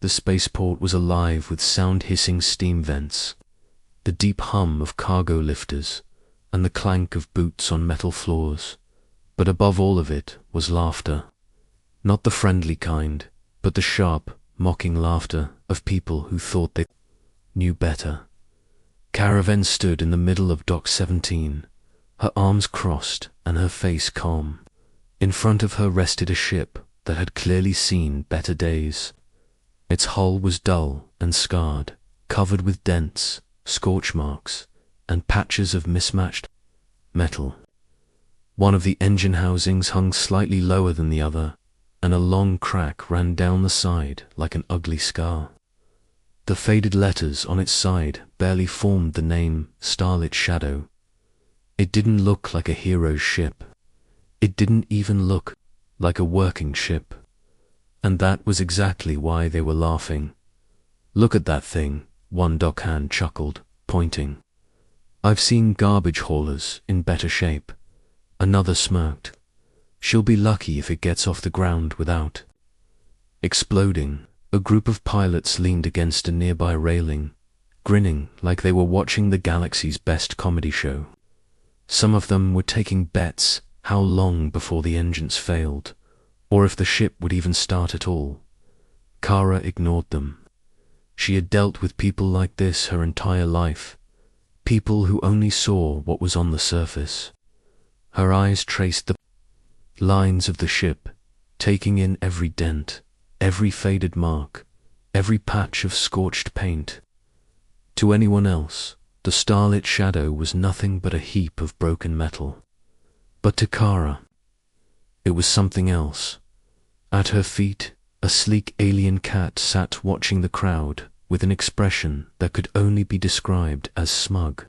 The spaceport was alive with sound-hissing steam vents, the deep hum of cargo lifters, and the clank of boots on metal floors. But above all of it was laughter. Not the friendly kind, but the sharp, mocking laughter of people who thought they knew better. Caravan stood in the middle of Dock 17, her arms crossed and her face calm. In front of her rested a ship that had clearly seen better days. Its hull was dull and scarred, covered with dents, scorch marks, and patches of mismatched metal. One of the engine housings hung slightly lower than the other, and a long crack ran down the side like an ugly scar. The faded letters on its side barely formed the name Starlit Shadow. It didn't look like a hero's ship. It didn't even look like a working ship. And that was exactly why they were laughing. "Look at that thing," one dockhand chuckled, pointing. "I've seen garbage haulers in better shape." Another smirked. "She'll be lucky if it gets off the ground without exploding." A group of pilots leaned against a nearby railing, grinning like they were watching the galaxy's best comedy show. Some of them were taking bets how long before the engines failed, or if the ship would even start at all. Kara ignored them. She had dealt with people like this her entire life, people who only saw what was on the surface. Her eyes traced the lines of the ship, taking in every dent, every faded mark, every patch of scorched paint. To anyone else, the Starlit Shadow was nothing but a heap of broken metal. But to Kara, it was something else. At her feet, a sleek alien cat sat watching the crowd with an expression that could only be described as smug.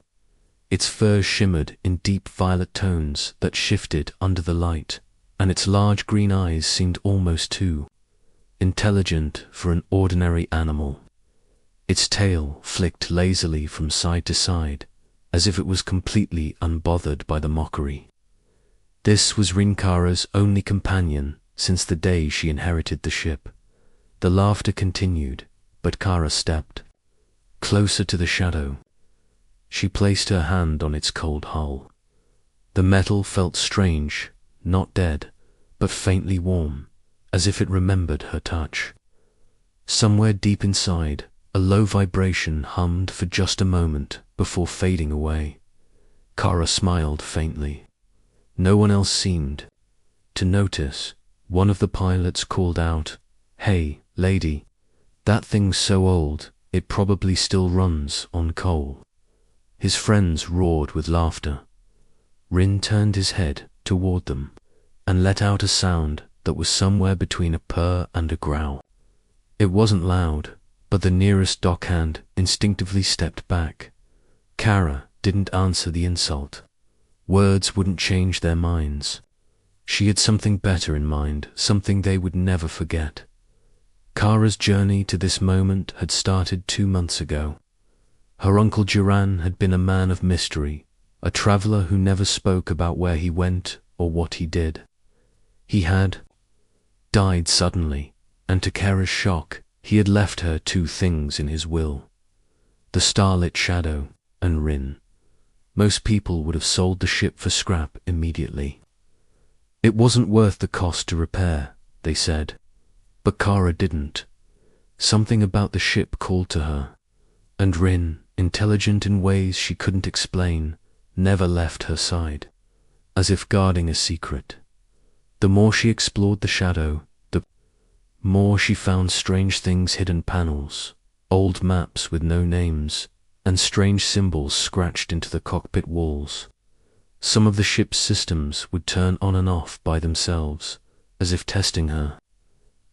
Its fur shimmered in deep violet tones that shifted under the light, and its large green eyes seemed almost too intelligent for an ordinary animal. Its tail flicked lazily from side to side, as if it was completely unbothered by the mockery. This was Rinkara's only companion since the day she inherited the ship. The laughter continued, but Kara stepped closer to the shadow. She placed her hand on its cold hull. The metal felt strange, not dead, but faintly warm, as if it remembered her touch. Somewhere deep inside, a low vibration hummed for just a moment before fading away. Kara smiled faintly. No one else seemed to notice. One of the pilots called out, "Hey, lady, that thing's so old, it probably still runs on coal." His friends roared with laughter. Rin turned his head toward them and let out a sound that was somewhere between a purr and a growl. It wasn't loud, but the nearest dockhand instinctively stepped back. Kara didn't answer the insult. Words wouldn't change their minds. She had something better in mind, something they would never forget. Kara's journey to this moment had started 2 months ago. Her uncle Duran had been a man of mystery, a traveler who never spoke about where he went or what he did. He had died suddenly, and to Kara's shock, he had left her 2 things in his will: the Starlit Shadow and Rin. Most people would have sold the ship for scrap immediately. It wasn't worth the cost to repair, they said. But Kara didn't. Something about the ship called to her, and Rin, intelligent in ways she couldn't explain, never left her side, as if guarding a secret. The more she explored the shadow, the more she found strange things, hidden panels, old maps with no names, and strange symbols scratched into the cockpit walls. Some of the ship's systems would turn on and off by themselves, as if testing her.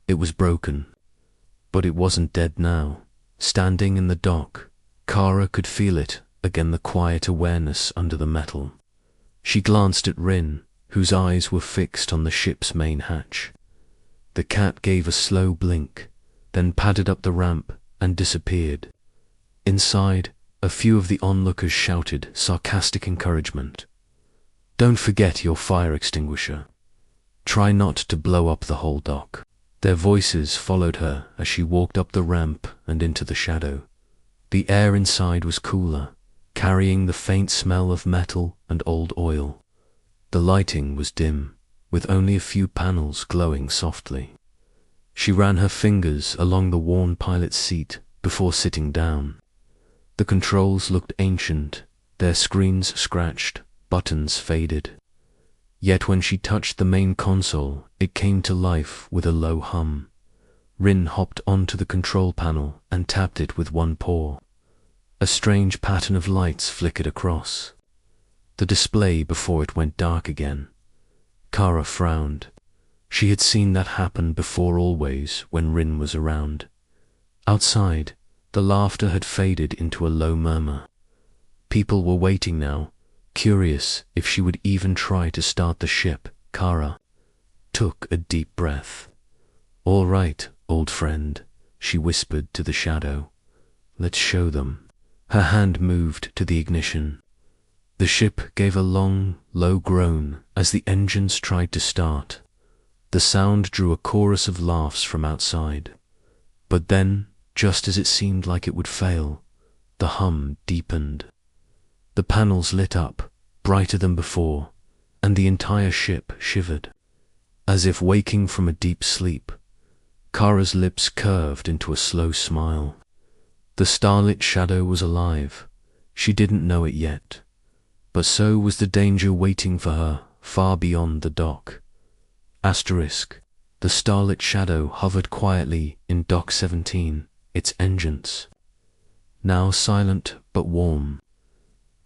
It was broken, but it wasn't dead now. Standing in the dock, Kara could feel it again, the quiet awareness under the metal. She glanced at Rin, whose eyes were fixed on the ship's main hatch. The cat gave a slow blink, then padded up the ramp and disappeared. Inside, a few of the onlookers shouted sarcastic encouragement. "Don't forget your fire extinguisher. Try not to blow up the whole dock." Their voices followed her as she walked up the ramp and into the shadow. The air inside was cooler, carrying the faint smell of metal and old oil. The lighting was dim, with only a few panels glowing softly. She ran her fingers along the worn pilot's seat before sitting down. The controls looked ancient, their screens scratched, buttons faded. Yet when she touched the main console, it came to life with a low hum. Rin hopped onto the control panel and tapped it with one paw. A strange pattern of lights flickered across the display before it went dark again. Kara frowned. She had seen that happen before always when Rin was around. Outside, the laughter had faded into a low murmur. People were waiting now, curious if she would even try to start the ship. Kara took a deep breath. "All right, old friend," she whispered to the shadow. "Let's show them." Her hand moved to the ignition. The ship gave a long, low groan as the engines tried to start. The sound drew a chorus of laughs from outside. But then, just as it seemed like it would fail, the hum deepened. The panels lit up, brighter than before, and the entire ship shivered. As if waking from a deep sleep, Kara's lips curved into a slow smile. The starlit shadow was alive. She didn't know it yet. But so was the danger waiting for her far beyond the dock. Asterisk. The starlit shadow hovered quietly in Dock 17, its engines now silent but warm.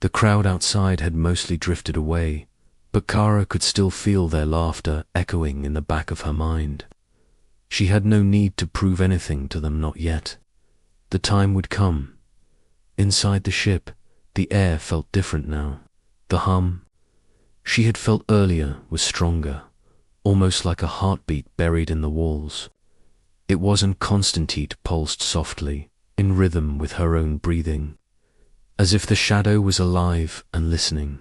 The crowd outside had mostly drifted away, but Kara could still feel their laughter echoing in the back of her mind. She had no need to prove anything to them, not yet. The time would come. Inside the ship, the air felt different now. The hum she had felt earlier was stronger, almost like a heartbeat buried in the walls. It wasn't constant. It pulsed softly, in rhythm with her own breathing, as if the shadow was alive and listening.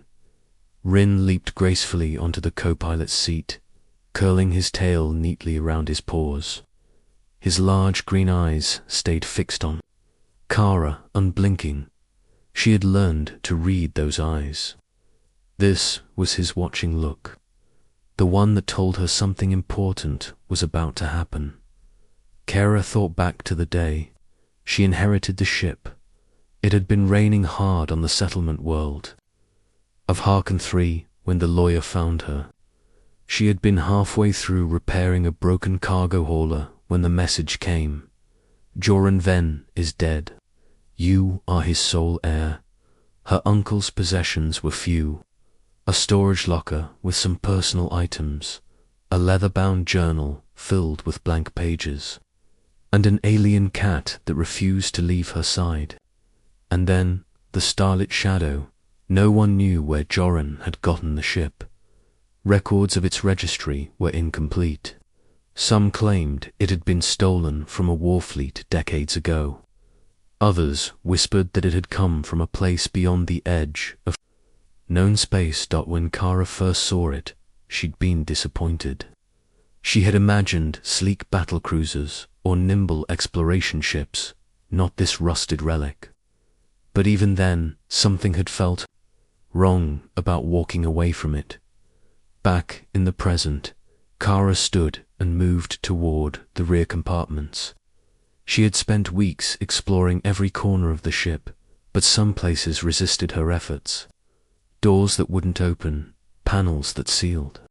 Rin leaped gracefully onto the co-pilot's seat, curling his tail neatly around his paws. His large green eyes stayed fixed on Kara, unblinking. She had learned to read those eyes. This was his watching look, the one that told her something important was about to happen. Kara thought back to the day she inherited the ship. It had been raining hard on the settlement world of Harken 3 when the lawyer found her. She had been halfway through repairing a broken cargo hauler when the message came. Joran Ven is dead. You are his sole heir. Her uncle's possessions were few. A storage locker with some personal items, a leather-bound journal filled with blank pages, and an alien cat that refused to leave her side. And then the starlit shadow. No one knew where Joran had gotten the ship. Records of its registry were incomplete. Some claimed it had been stolen from a war fleet decades ago. Others whispered that it had come from a place beyond the edge of known space. When Kara first saw it, she'd been disappointed. She had imagined sleek battlecruisers or nimble exploration ships, not this rusted relic. But even then, something had felt wrong about walking away from it. Back in the present, Kara stood and moved toward the rear compartments. She had spent weeks exploring every corner of the ship, but some places resisted her efforts. Doors that wouldn't open, panels that sealed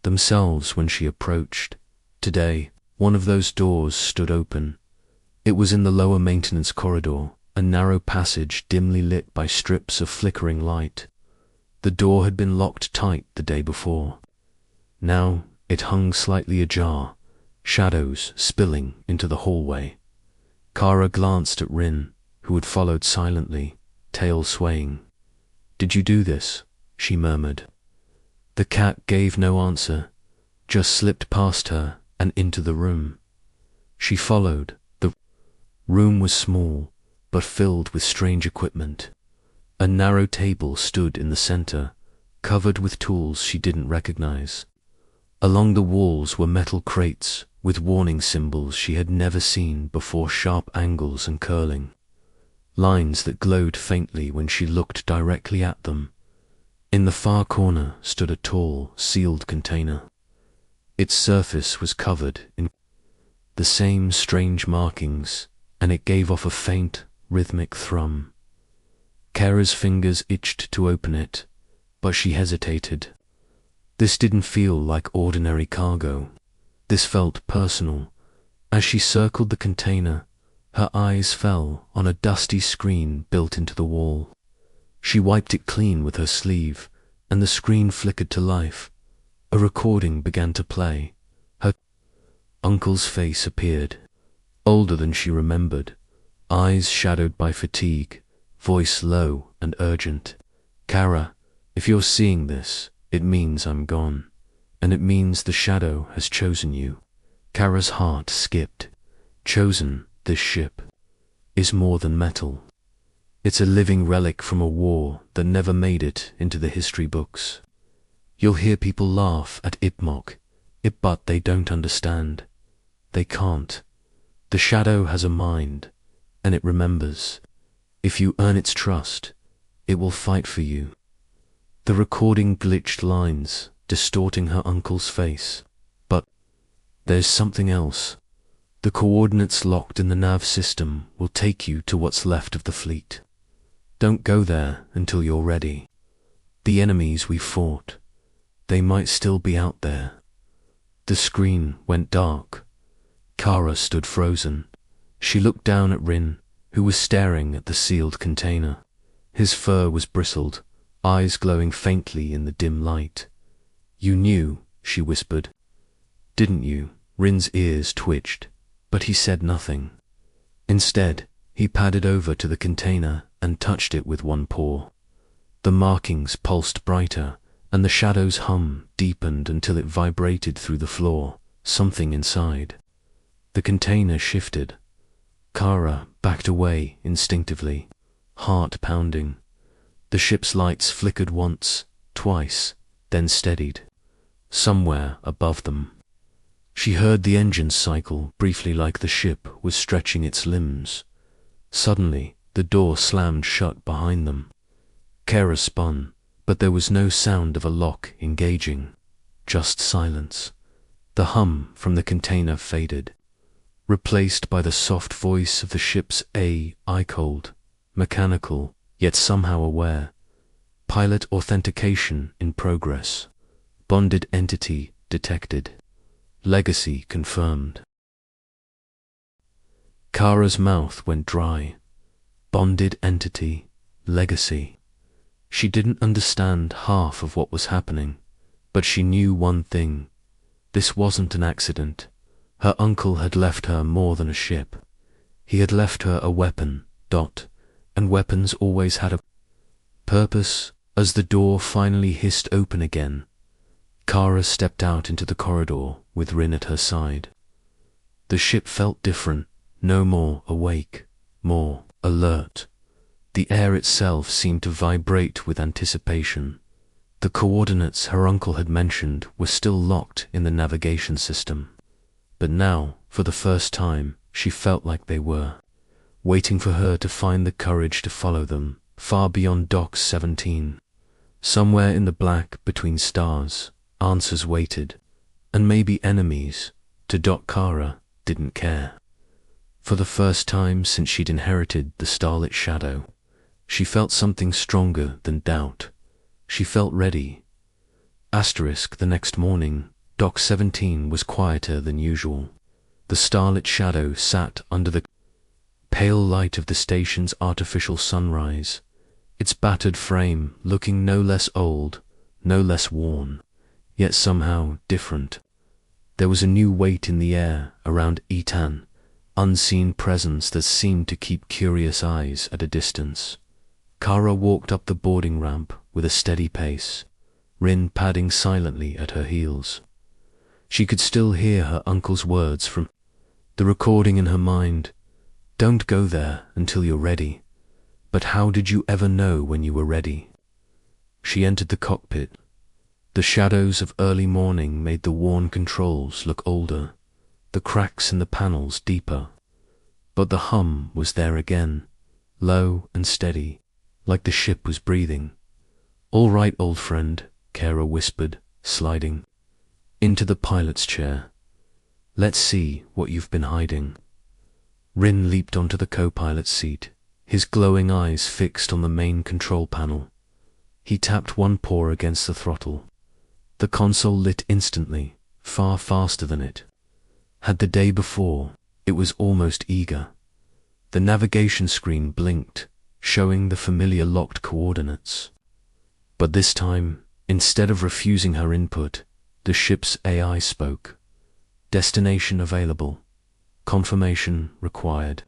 themselves when she approached. Today, one of those doors stood open. It was in the lower maintenance corridor, a narrow passage dimly lit by strips of flickering light. The door had been locked tight the day before. Now it hung slightly ajar, shadows spilling into the hallway. Kara glanced at Rin, who had followed silently, tail swaying. "Did you do this?" she murmured. The cat gave no answer, just slipped past her and into the room. She followed. The room was small, but filled with strange equipment. A narrow table stood in the center, covered with tools she didn't recognize. Along the walls were metal crates with warning symbols she had never seen before, sharp angles and curling lines that glowed faintly when she looked directly at them. In the far corner stood a tall, sealed container. Its surface was covered in the same strange markings, and it gave off a faint, rhythmic thrum. Kara's fingers itched to open it, but she hesitated. This didn't feel like ordinary cargo. This felt personal. As she circled the container, her eyes fell on a dusty screen built into the wall. She wiped it clean with her sleeve, and the screen flickered to life. A recording began to play. Her uncle's face appeared, older than she remembered, eyes shadowed by fatigue, voice low and urgent. "Kara, if you're seeing this, it means I'm gone, and it means the shadow has chosen you." Kara's heart skipped. Chosen. This ship is more than metal. It's a living relic from a war that never made it into the history books. You'll hear people laugh at Ipmok, but they don't understand. They can't. The shadow has a mind, and it remembers. If you earn its trust, it will fight for you. The recording glitched lines, distorting her uncle's face. But there's something else. The coordinates locked in the nav system will take you to what's left of the fleet. Don't go there until you're ready. The enemies we fought, they might still be out there. The screen went dark. Kara stood frozen. She looked down at Rin, who was staring at the sealed container. His fur was bristled, eyes glowing faintly in the dim light. "You knew," she whispered. "Didn't you?" Rin's ears twitched, but he said nothing. Instead, he padded over to the container and touched it with one paw. The markings pulsed brighter, and the shadow's hum deepened until it vibrated through the floor, something inside. The container shifted. Kara backed away instinctively, heart pounding. The ship's lights flickered once, twice, then steadied. Somewhere above them, she heard the engines cycle briefly, like the ship was stretching its limbs. Suddenly, the door slammed shut behind them. Kara spun, but there was no sound of a lock engaging, just silence. The hum from the container faded, replaced by the soft voice of the ship's cold, mechanical, yet somehow aware. "Pilot authentication in progress. Bonded entity detected. Legacy confirmed." Kara's mouth went dry. Bonded entity, legacy. She didn't understand half of what was happening, but she knew one thing. This wasn't an accident. Her uncle had left her more than a ship. He had left her a weapon, and weapons always had a purpose. As the door finally hissed open again, Kara stepped out into the corridor with Rin at her side. The ship felt different, no more awake, more alert. The air itself seemed to vibrate with anticipation. The coordinates her uncle had mentioned were still locked in the navigation system, but now, for the first time, she felt like they were, waiting for her to find the courage to follow them, far beyond Dock 17. Somewhere in the black between stars, answers waited, and maybe enemies. To Doc, Kara didn't care. For the first time since she'd inherited the starlit shadow, she felt something stronger than doubt. She felt ready. The next morning, Dock 17 was quieter than usual. The starlit shadow sat under the pale light of the station's artificial sunrise, its battered frame looking no less old, no less worn, yet somehow different. There was a new weight in the air around Etan, unseen presence that seemed to keep curious eyes at a distance. Kara walked up the boarding ramp with a steady pace, Rin padding silently at her heels. She could still hear her uncle's words from the recording in her mind. "Don't go there until you're ready." But how did you ever know when you were ready? She entered the cockpit. The shadows of early morning made the worn controls look older, the cracks in the panels deeper. But the hum was there again, low and steady, like the ship was breathing. "All right, old friend," Kara whispered, sliding into the pilot's chair. "Let's see what you've been hiding." Rin leaped onto the co-pilot's seat, his glowing eyes fixed on the main control panel. He tapped one paw against the throttle. The console lit instantly, far faster than it had the day before. It was almost eager. The navigation screen blinked, showing the familiar locked coordinates. But this time, instead of refusing her input, the ship's AI spoke. "Destination available. Confirmation required."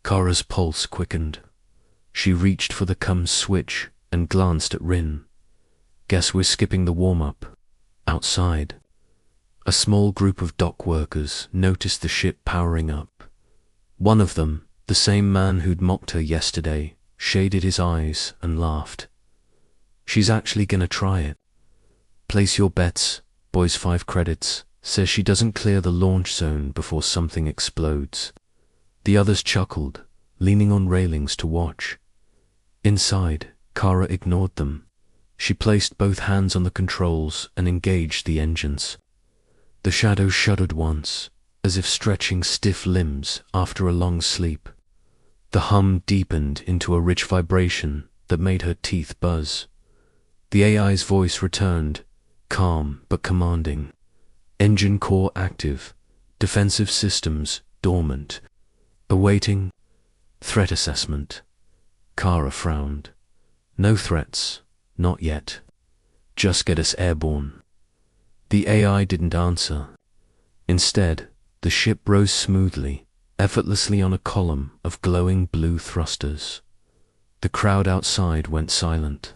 Kara's pulse quickened. She reached for the comms switch and glanced at Rin. "Guess we're skipping the warm-up." Outside, a small group of dock workers noticed the ship powering up. One of them, the same man who'd mocked her yesterday, shaded his eyes and laughed. "She's actually gonna try it. Place your bets, boys. 5 credits. Says she doesn't clear the launch zone before something explodes." The others chuckled, leaning on railings to watch. Inside, Kara ignored them. She placed both hands on the controls and engaged the engines. The shadow shuddered once, as if stretching stiff limbs after a long sleep. The hum deepened into a rich vibration that made her teeth buzz. The AI's voice returned, calm but commanding. "Engine core active, defensive systems dormant. Awaiting threat assessment." Kara frowned. "No threats, not yet. Just get us airborne." The AI didn't answer. Instead, the ship rose smoothly, effortlessly on a column of glowing blue thrusters. The crowd outside went silent.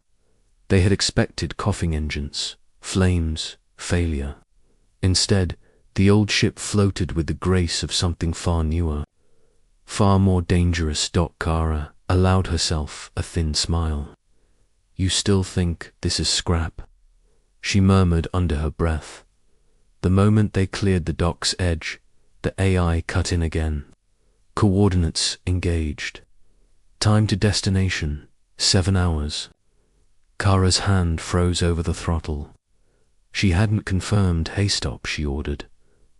They had expected coughing engines, flames, failure. Instead, the old ship floated with the grace of something far newer, far more dangerous. Kara allowed herself a thin smile. "You still think this is scrap?" she murmured under her breath. The moment they cleared the dock's edge, the AI cut in again. "Coordinates engaged. Time to destination, 7 hours." Kara's hand froze over the throttle. She hadn't confirmed. "Hey, stop," she ordered.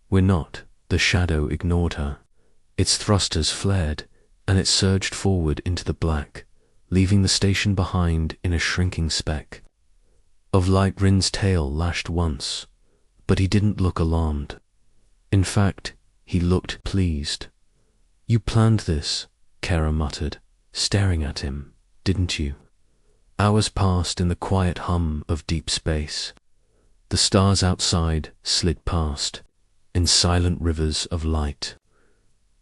"We're not." The shadow ignored her. Its thrusters flared, and it surged forward into the black, leaving the station behind in a shrinking speck of light. Rin's tail lashed once, but he didn't look alarmed. In fact, he looked pleased. "You planned this," Kara muttered, staring at him, "didn't you?" Hours passed in the quiet hum of deep space. The stars outside slid past, in silent rivers of light.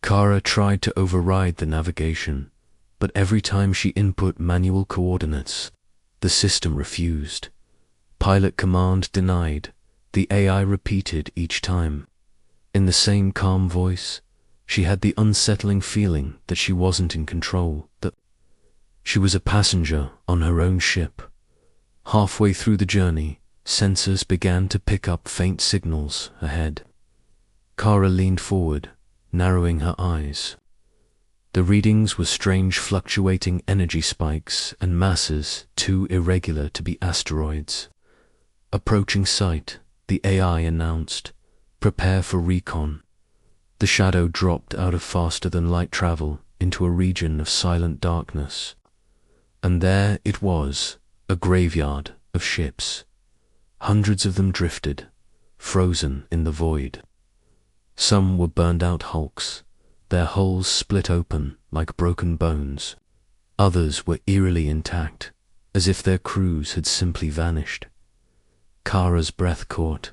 Kara tried to override the navigation, but every time she input manual coordinates, the system refused. "Pilot command denied," the AI repeated each time. In the same calm voice, she had the unsettling feeling that she wasn't in control, that she was a passenger on her own ship. Halfway through the journey, sensors began to pick up faint signals ahead. Kara leaned forward, narrowing her eyes. The readings were strange fluctuating energy spikes and masses too irregular to be asteroids. "Approaching sight," the AI announced. "Prepare for recon." The shadow dropped out of faster-than-light travel into a region of silent darkness. And there it was, a graveyard of ships. Hundreds of them drifted, frozen in the void. Some were burned-out hulks, their hulls split open like broken bones. Others were eerily intact, as if their crews had simply vanished. Kara's breath caught.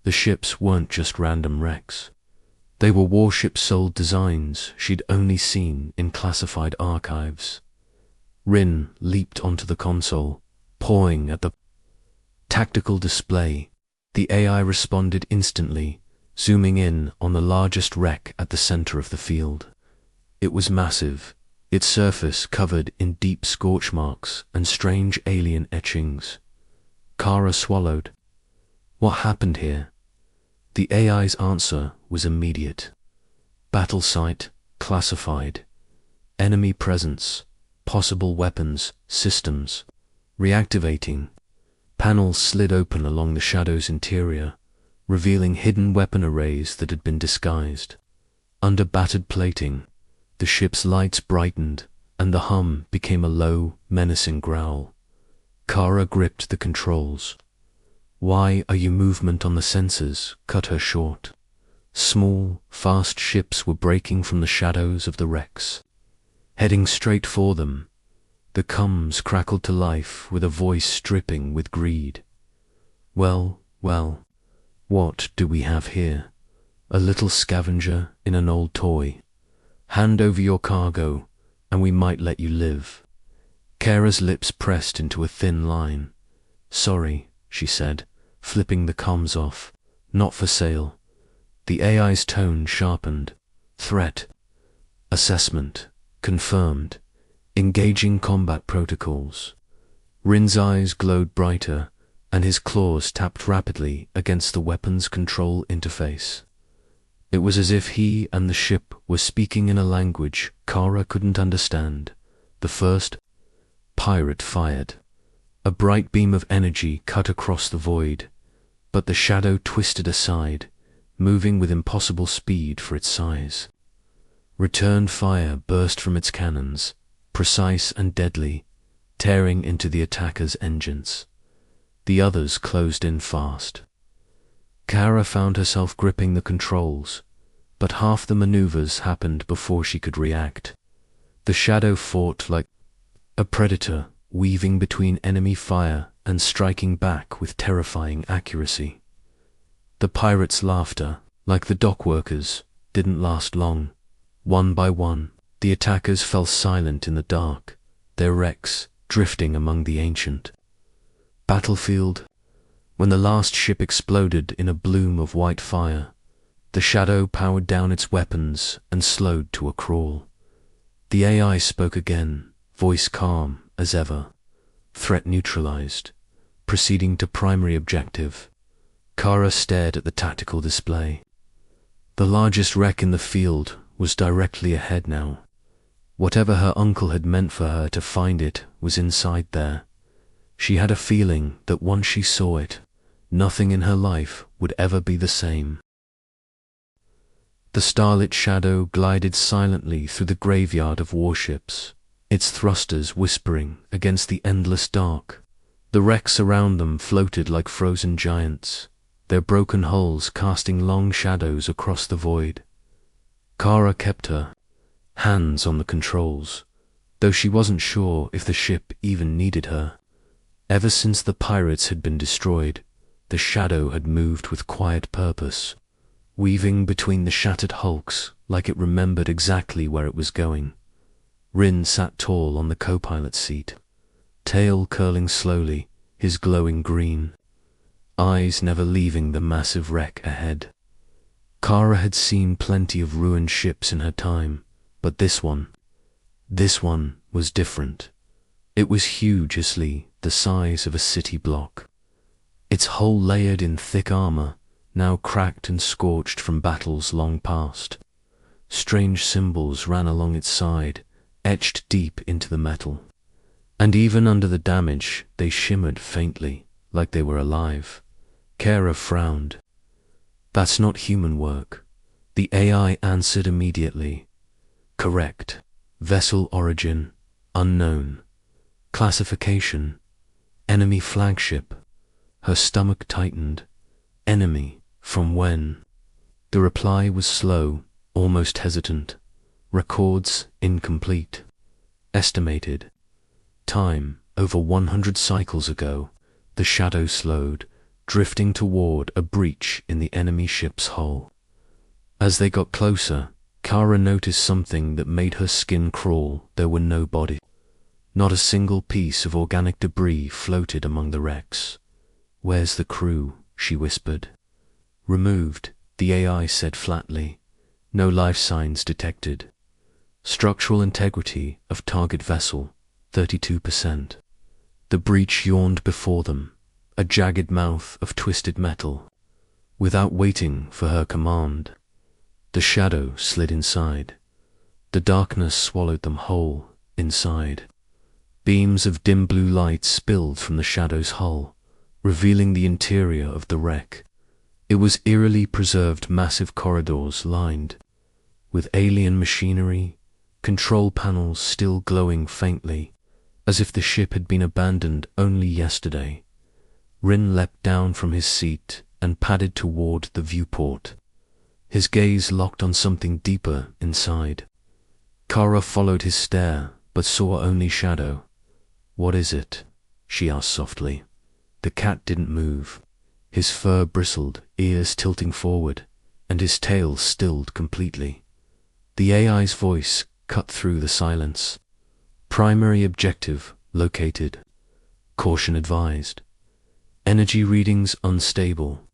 The ships weren't just random wrecks. They were warship-sold designs she'd only seen in classified archives. Rin leaped onto the console, pawing at the tactical display. The AI responded instantly, zooming in on the largest wreck at the center of the field. It was massive, its surface covered in deep scorch marks and strange alien etchings. Kara swallowed. What happened here? The AI's answer was immediate. Battle site, classified. Enemy presence, possible weapons, systems. Reactivating. Panels slid open along the shadow's interior, revealing hidden weapon arrays that had been disguised. Under battered plating, the ship's lights brightened, and the hum became a low, menacing growl. Kara gripped the controls. "Why are you movement on the sensors?" cut her short. Small, fast ships were breaking from the shadows of the wrecks. Heading straight for them, the comms crackled to life with a voice dripping with greed. Well, what do we have here? A little scavenger in an old toy. Hand over your cargo, and we might let you live." Kara's lips pressed into a thin line. "Sorry," she said, flipping the comms off. "Not for sale." The AI's tone sharpened. "Threat. Assessment. Confirmed. Engaging combat protocols." Rin's eyes glowed brighter, and his claws tapped rapidly against the weapon's control interface. It was as if he and the ship were speaking in a language Kara couldn't understand. The first pirate fired. A bright beam of energy cut across the void, but the shadow twisted aside, moving with impossible speed for its size. Return fire burst from its cannons, precise and deadly, tearing into the attacker's engines. The others closed in fast. Kara found herself gripping the controls, but half the maneuvers happened before she could react. The shadow fought like a predator, weaving between enemy fire and striking back with terrifying accuracy. The pirates' laughter, like the dockworkers, didn't last long. One by one, the attackers fell silent in the dark, their wrecks drifting among the ancient. Battlefield. When the last ship exploded in a bloom of white fire, the shadow powered down its weapons and slowed to a crawl. The AI spoke again, voice calm as ever. Threat neutralized. Proceeding to primary objective. Kara stared at the tactical display. The largest wreck in the field was directly ahead now. Whatever her uncle had meant for her to find it was inside there. She had a feeling that once she saw it, nothing in her life would ever be the same. The starlit shadow glided silently through the graveyard of warships, its thrusters whispering against the endless dark. The wrecks around them floated like frozen giants, their broken hulls casting long shadows across the void. Kara kept her hands on the controls, though she wasn't sure if the ship even needed her. Ever since the pirates had been destroyed, the shadow had moved with quiet purpose, weaving between the shattered hulks like it remembered exactly where it was going. Rin sat tall on the co-pilot seat, tail curling slowly, his glowing green, eyes never leaving the massive wreck ahead. Kara had seen plenty of ruined ships in her time, but this one was different. It was hugely the size of a city block, its hull layered in thick armor, now cracked and scorched from battles long past. Strange symbols ran along its side, etched deep into the metal, and even under the damage they shimmered faintly, like they were alive. Kara frowned. "That's not human work." The AI answered immediately. "Correct. Vessel origin, unknown. Classification, enemy flagship." Her stomach tightened. "Enemy, from when?" The reply was slow, almost hesitant. "Records incomplete. Estimated. Time, over 100 cycles ago." The shadow slowed, drifting toward a breach in the enemy ship's hull. As they got closer, Kara noticed something that made her skin crawl. There were no bodies. Not a single piece of organic debris floated among the wrecks. "Where's the crew?" she whispered. "Removed," the AI said flatly. "No life signs detected. Structural integrity of target vessel, 32%. The breach yawned before them, a jagged mouth of twisted metal. Without waiting for her command, the shadow slid inside. The darkness swallowed them whole inside. Beams of dim blue light spilled from the shadow's hull, revealing the interior of the wreck. It was eerily preserved, massive corridors lined with alien machinery, control panels still glowing faintly, as if the ship had been abandoned only yesterday. Rin leapt down from his seat and padded toward the viewport, his gaze locked on something deeper inside. Kara followed his stare, but saw only shadow. "What is it?" she asked softly. The cat didn't move. His fur bristled, ears tilting forward, and his tail stilled completely. The AI's voice cut through the silence. "Primary objective located. Caution advised. Energy readings unstable."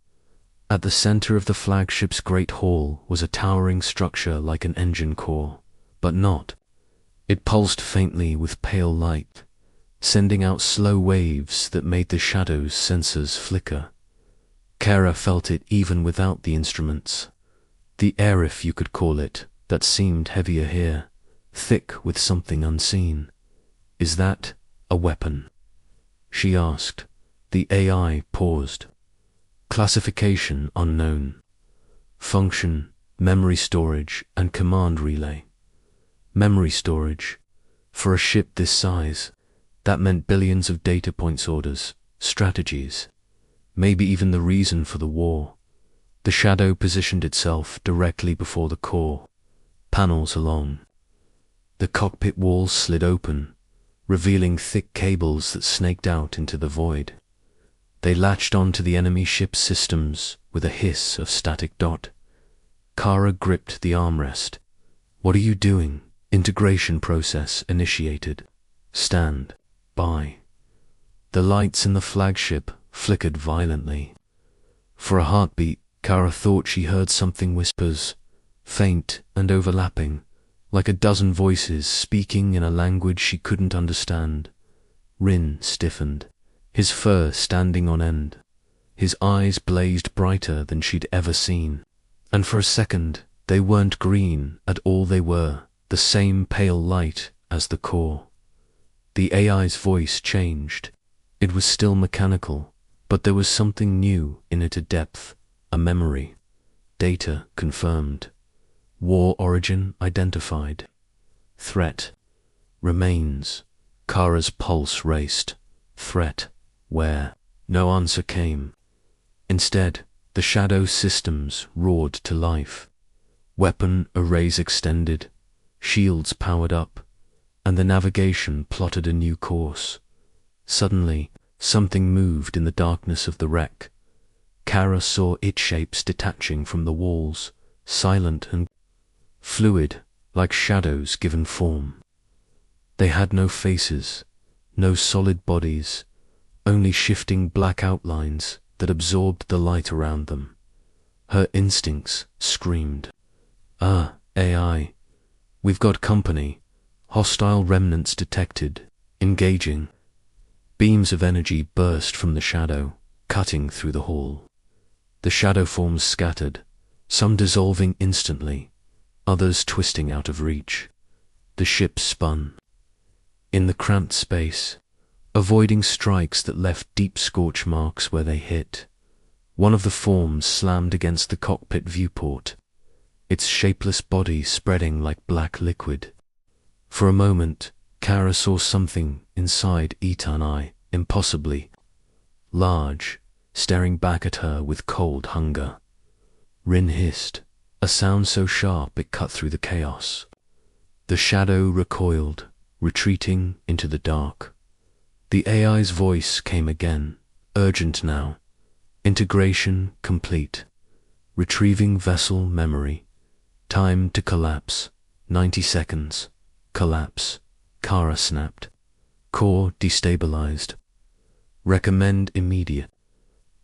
At the center of the flagship's great hall was a towering structure like an engine core, but not. It pulsed faintly with pale light, sending out slow waves that made the shadow's sensors flicker. Kara felt it even without the instruments. The air, if you could call it, that seemed heavier here, thick with something unseen. "Is that a weapon?" she asked. The AI paused. "Classification unknown. Function, memory storage, and command relay." Memory storage. For a ship this size, that meant billions of data points, orders, strategies, maybe even the reason for the war. The shadow positioned itself directly before the core, panels along. The cockpit walls slid open, revealing thick cables that snaked out into the void. They latched onto the enemy ship's systems with a hiss of static dot. Kara gripped the armrest. "What are you doing?" "Integration process initiated. Stand by." The lights in the flagship flickered violently. For a heartbeat, Kara thought she heard something whispers, faint and overlapping, like a dozen voices speaking in a language she couldn't understand. Rin stiffened, his fur standing on end. His eyes blazed brighter than she'd ever seen. And for a second, they weren't green at all, they were the same pale light as the core. The AI's voice changed. It was still mechanical, but there was something new in it, a depth, a memory. Data confirmed. War origin identified. Threat remains. Kara's pulse raced. Threat where? No answer came. Instead, the shadow systems roared to life. Weapon arrays extended, shields powered up, and the navigation plotted a new course. Suddenly, something moved in the darkness of the wreck. Kara saw its shapes detaching from the walls, silent and fluid, like shadows given form. They had no faces, no solid bodies, only shifting black outlines that absorbed the light around them. Her instincts screamed. "Ah, AI. We've got company. Hostile remnants detected. Engaging." Beams of energy burst from the shadow, cutting through the hall. The shadow forms scattered, some dissolving instantly, others twisting out of reach. The ship spun. In the cramped space, avoiding strikes that left deep scorch marks where they hit, one of the forms slammed against the cockpit viewport, its shapeless body spreading like black liquid. For a moment, Kara saw something inside Etan's eye, impossibly large, staring back at her with cold hunger. Rin hissed, a sound so sharp it cut through the chaos. The shadow recoiled, retreating into the dark. The AI's voice came again, urgent now. Integration complete. Retrieving vessel memory. Time to collapse. 90 seconds. Collapse. Kara snapped. Core destabilized. Recommend immediate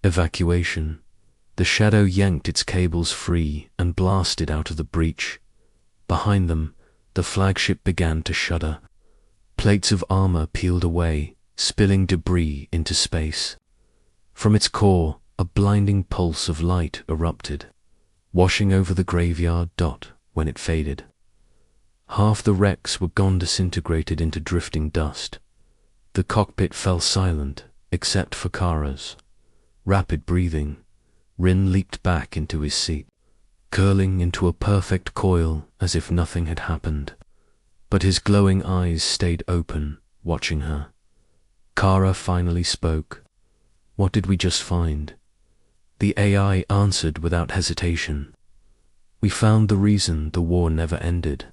evacuation. The shadow yanked its cables free and blasted out of the breach. Behind them, the flagship began to shudder. Plates of armor peeled away, spilling debris into space. From its core, a blinding pulse of light erupted, washing over the graveyard dot when it faded. Half the wrecks were gone, disintegrated into drifting dust. The cockpit fell silent, except for Kara's rapid breathing. Rin leaped back into his seat, curling into a perfect coil as if nothing had happened. But his glowing eyes stayed open, watching her. Kara finally spoke. "What did we just find?" The AI answered without hesitation. "We found the reason the war never ended,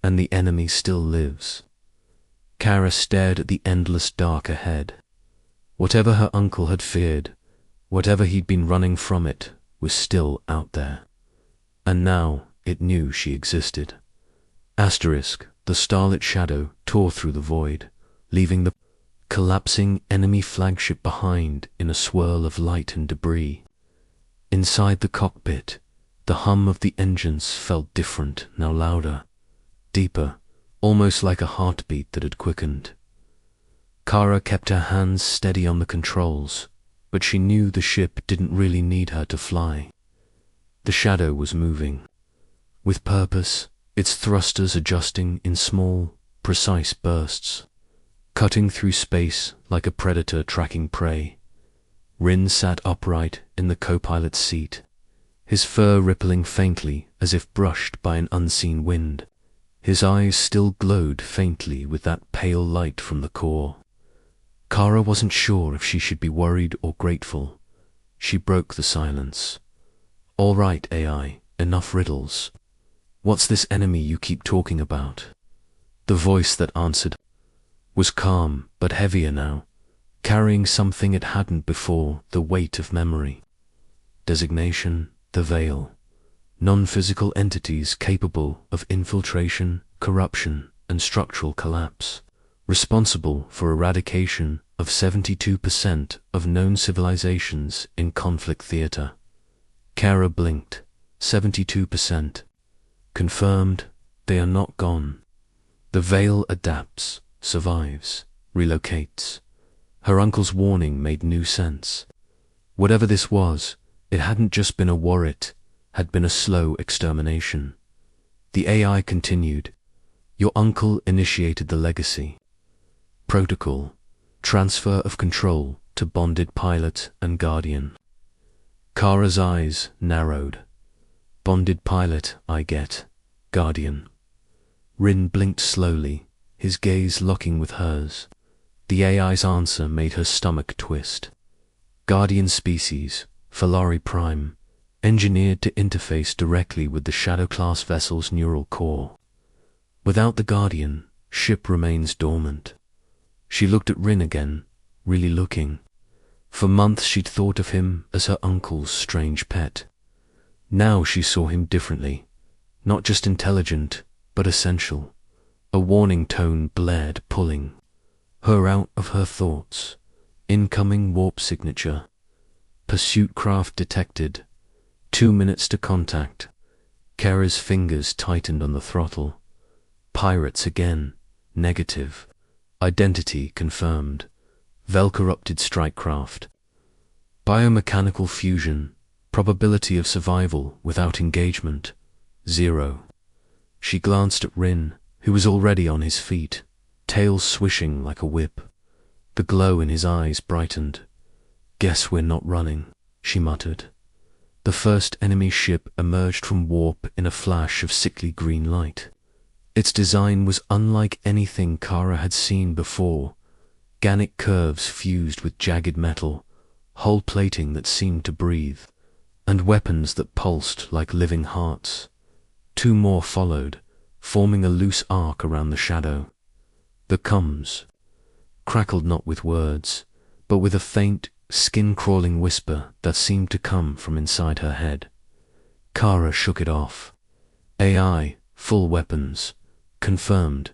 and the enemy still lives." Kara stared at the endless dark ahead. Whatever her uncle had feared, whatever he'd been running from it, was still out there. And now it knew she existed. Asterisk, the starlit shadow tore through the void, leaving the collapsing enemy flagship behind in a swirl of light and debris. Inside the cockpit, the hum of the engines felt different, now louder, deeper, almost like a heartbeat that had quickened. Kara kept her hands steady on the controls, but she knew the ship didn't really need her to fly. The shadow was moving, with purpose, its thrusters adjusting in small, precise bursts, cutting through space like a predator tracking prey. Rin sat upright in the co-pilot's seat, his fur rippling faintly as if brushed by an unseen wind. His eyes still glowed faintly with that pale light from the core. Kara wasn't sure if she should be worried or grateful. She broke the silence. "All right, AI, enough riddles. What's this enemy you keep talking about?" The voice that answered was calm but heavier now, carrying something it hadn't before, the weight of memory. Designation, the Veil. Non-physical entities capable of infiltration, corruption, and structural collapse. Responsible for eradication of 72% of known civilizations in conflict theater. Kara blinked. 72%. Confirmed, they are not gone. The Veil adapts, survives, relocates. Her uncle's warning made new sense. Whatever this was, it hadn't just been a war, it had been a slow extermination. The AI continued. "Your uncle initiated the legacy. Protocol, transfer of control to bonded pilot and guardian." Kara's eyes narrowed. "Bonded pilot, I get. Guardian." Rin blinked slowly, his gaze locking with hers. The AI's answer made her stomach twist. Guardian species, Falari Prime, engineered to interface directly with the Shadow-class vessel's neural core. Without the Guardian, ship remains dormant. She looked at Rin again, really looking. For months she'd thought of him as her uncle's strange pet. Now she saw him differently, not just intelligent, but essential. A warning tone blared, pulling her out of her thoughts. Incoming warp signature. Pursuit craft detected. 2 minutes to contact. Kara's fingers tightened on the throttle. Pirates again. Negative. Identity confirmed. Vel-corrupted strike craft. Biomechanical fusion. Probability of survival without engagement. 0. She glanced at Rin, who was already on his feet, tail swishing like a whip. The glow in his eyes brightened. "Guess we're not running," she muttered. The first enemy ship emerged from warp in a flash of sickly green light. Its design was unlike anything Kara had seen before. Organic curves fused with jagged metal, hull plating that seemed to breathe, and weapons that pulsed like living hearts. 2 more followed, forming a loose arc around the shadow. The comes crackled not with words, but with a faint, skin-crawling whisper that seemed to come from inside her head. Kara shook it off. AI, full weapons. Confirmed.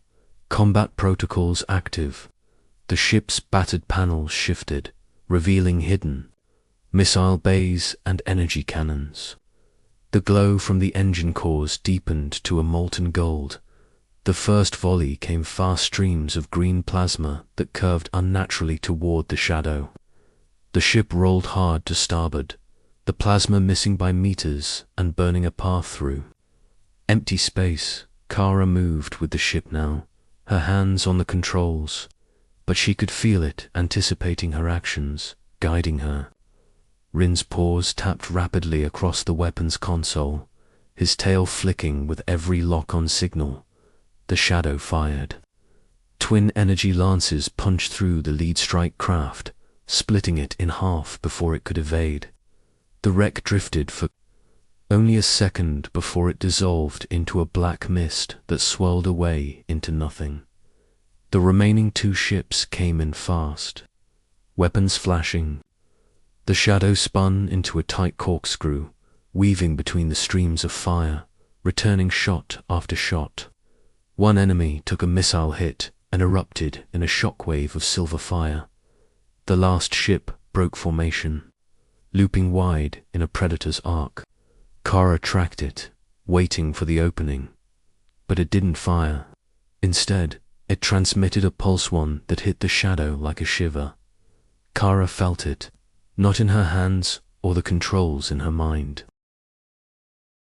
Combat protocols active. The ship's battered panels shifted, revealing hidden missile bays and energy cannons. The glow from the engine cores deepened to a molten gold. The first volley came fast streams of green plasma that curved unnaturally toward the shadow. The ship rolled hard to starboard, the plasma missing by meters and burning a path through. Empty space. Kara moved with the ship now, her hands on the controls, but she could feel it anticipating her actions, guiding her. Rin's paws tapped rapidly across the weapons console, his tail flicking with every lock-on signal. The shadow fired. Twin energy lances punched through the lead strike craft, splitting it in half before it could evade. The wreck drifted for only a second before it dissolved into a black mist that swirled away into nothing. The remaining two ships came in fast, weapons flashing. The shadow spun into a tight corkscrew, weaving between the streams of fire, returning shot after shot. One enemy took a missile hit and erupted in a shockwave of silver fire. The last ship broke formation, looping wide in a predator's arc. Kara tracked it, waiting for the opening, but it didn't fire. Instead, it transmitted a pulse one that hit the shadow like a shiver. Kara felt it, not in her hands or the controls in her mind.